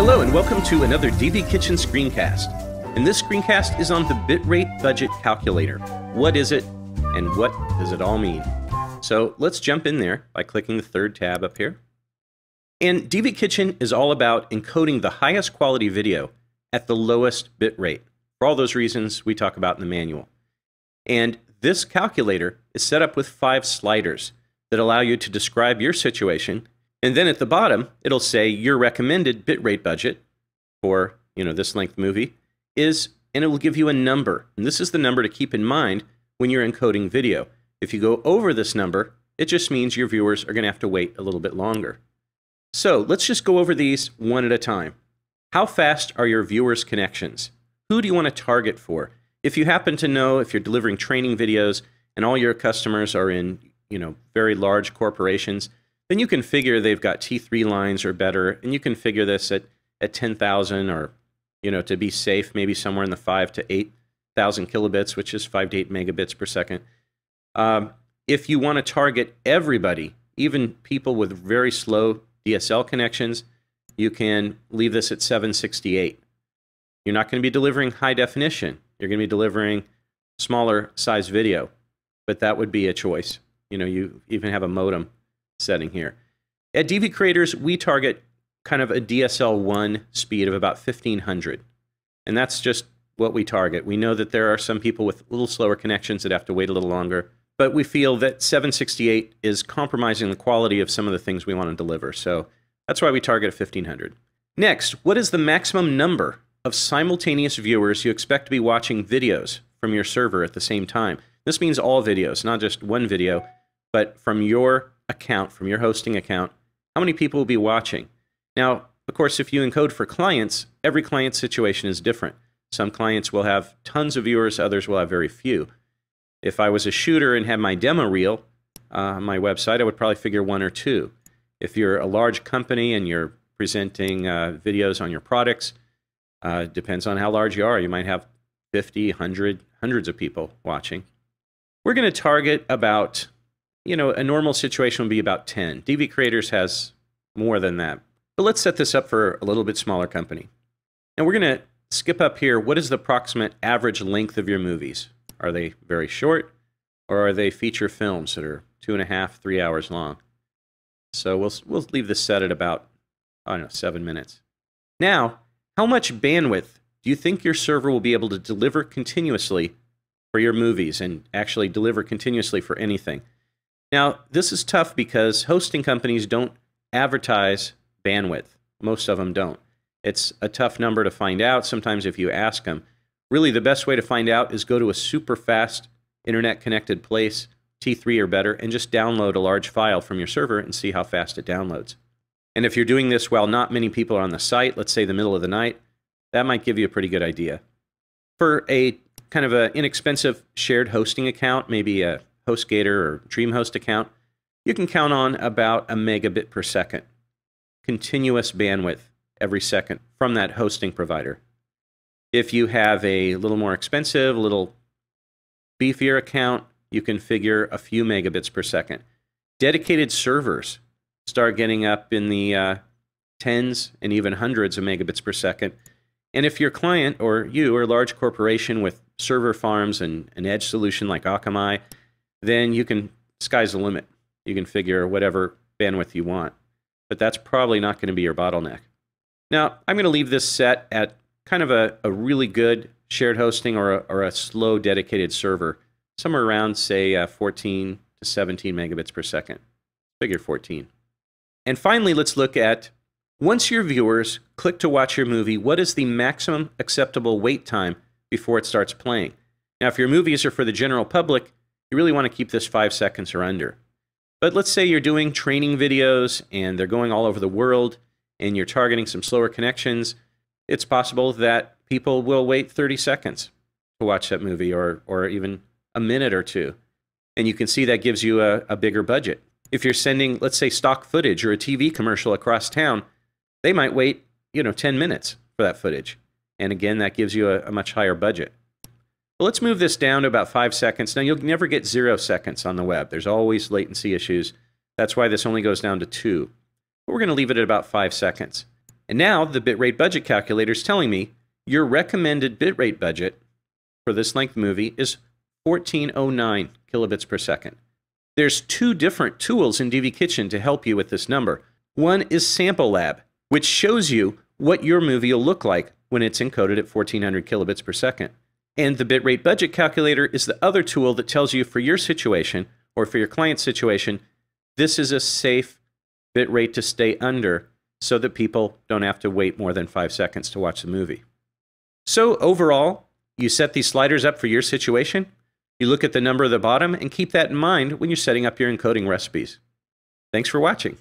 Hello and welcome to another DV Kitchen screencast. And this screencast is on the Bitrate budget calculator. What is it and what does it all mean? So let's jump in there by clicking the third tab up here. And DV Kitchen is all about encoding the highest quality video at the lowest bit rate, for all those reasons we talk about in the manual. And this calculator is set up with 5 sliders that allow you to describe your situation. And then at the bottom, it'll say your recommended bitrate budget for, this length movie is, and it will give you a number. And this is the number to keep in mind when you're encoding video. If you go over this number, it just means your viewers are going to have to wait a little bit longer. So let's just go over these one at a time. How fast are your viewers' connections? Who do you want to target for? If you happen to know if you're delivering training videos and all your customers are in, very large corporations, then you can figure they've got T3 lines or better, and you can figure this at 10,000 or, to be safe, maybe somewhere in the 5,000 to 8,000 kilobits, which is 5 to 8 megabits per second. If you want to target everybody, even people with very slow DSL connections, you can leave this at 768. You're not going to be delivering high definition. You're going to be delivering smaller size video, but that would be a choice. You even have a modem setting here. At DV Creators, we target kind of a DSL1 speed of about 1500. And that's just what we target. We know that there are some people with a little slower connections that have to wait a little longer, but we feel that 768 is compromising the quality of some of the things we want to deliver. So that's why we target a 1500. Next, what is the maximum number of simultaneous viewers you expect to be watching videos from your server at the same time? This means all videos, not just one video, but from your account, from your hosting account, how many people will be watching? Now, of course, if you encode for clients, every client situation is different. Some clients will have tons of viewers, others will have very few. If I was a shooter and had my demo reel on my website, I would probably figure 1 or 2. If you're a large company and you're presenting videos on your products, depends on how large you are. You might have 50, 100, hundreds of people watching. We're going to target about, a normal situation would be about 10. DV Creators has more than that. But let's set this up for a little bit smaller company. And we're going to skip up here. What is the approximate average length of your movies? Are they very short, or are they feature films that are 2.5, 3 hours long? So we'll leave this set at about, 7 minutes. Now, how much bandwidth do you think your server will be able to deliver continuously for your movies and actually deliver continuously for anything? Now, this is tough because hosting companies don't advertise bandwidth. Most of them don't. It's a tough number to find out. Sometimes if you ask them, really the best way to find out is go to a super fast internet connected place, T3 or better, and just download a large file from your server and see how fast it downloads. And if you're doing this while not many people are on the site, let's say the middle of the night, that might give you a pretty good idea. For a kind of an inexpensive shared hosting account, maybe a HostGator or DreamHost account, you can count on about a megabit per second. Continuous bandwidth every second from that hosting provider. If you have a little more expensive, a little beefier account, you can figure a few megabits per second. Dedicated servers start getting up in the tens and even hundreds of megabits per second. And if your client or you are a large corporation with server farms and an edge solution like Akamai, then you can, sky's the limit. You can figure whatever bandwidth you want. But that's probably not going to be your bottleneck. Now, I'm going to leave this set at kind of a really good shared hosting or a slow dedicated server, somewhere around, say, 14 to 17 megabits per second. Figure 14. And finally, let's look at, once your viewers click to watch your movie, what is the maximum acceptable wait time before it starts playing? Now, if your movies are for the general public, you really want to keep this 5 seconds or under. But let's say you're doing training videos and they're going all over the world and you're targeting some slower connections. It's possible that people will wait 30 seconds to watch that movie or even a minute or two. And you can see that gives you a bigger budget. If you're sending, let's say, stock footage or a TV commercial across town, they might wait, 10 minutes for that footage. And again, that gives you a much higher budget. Well, let's move this down to about 5 seconds. Now, you'll never get 0 seconds on the web. There's always latency issues. That's why this only goes down to 2. But we're going to leave it at about 5 seconds. And now the bitrate budget calculator is telling me your recommended bitrate budget for this length movie is 1409 kilobits per second. There's two different tools in DV Kitchen to help you with this number. One is Sample Lab, which shows you what your movie will look like when it's encoded at 1400 kilobits per second. And the bitrate budget calculator is the other tool that tells you for your situation or for your client's situation, this is a safe bitrate to stay under so that people don't have to wait more than 5 seconds to watch the movie. So overall, you set these sliders up for your situation, you look at the number at the bottom and keep that in mind when you're setting up your encoding recipes. Thanks for watching.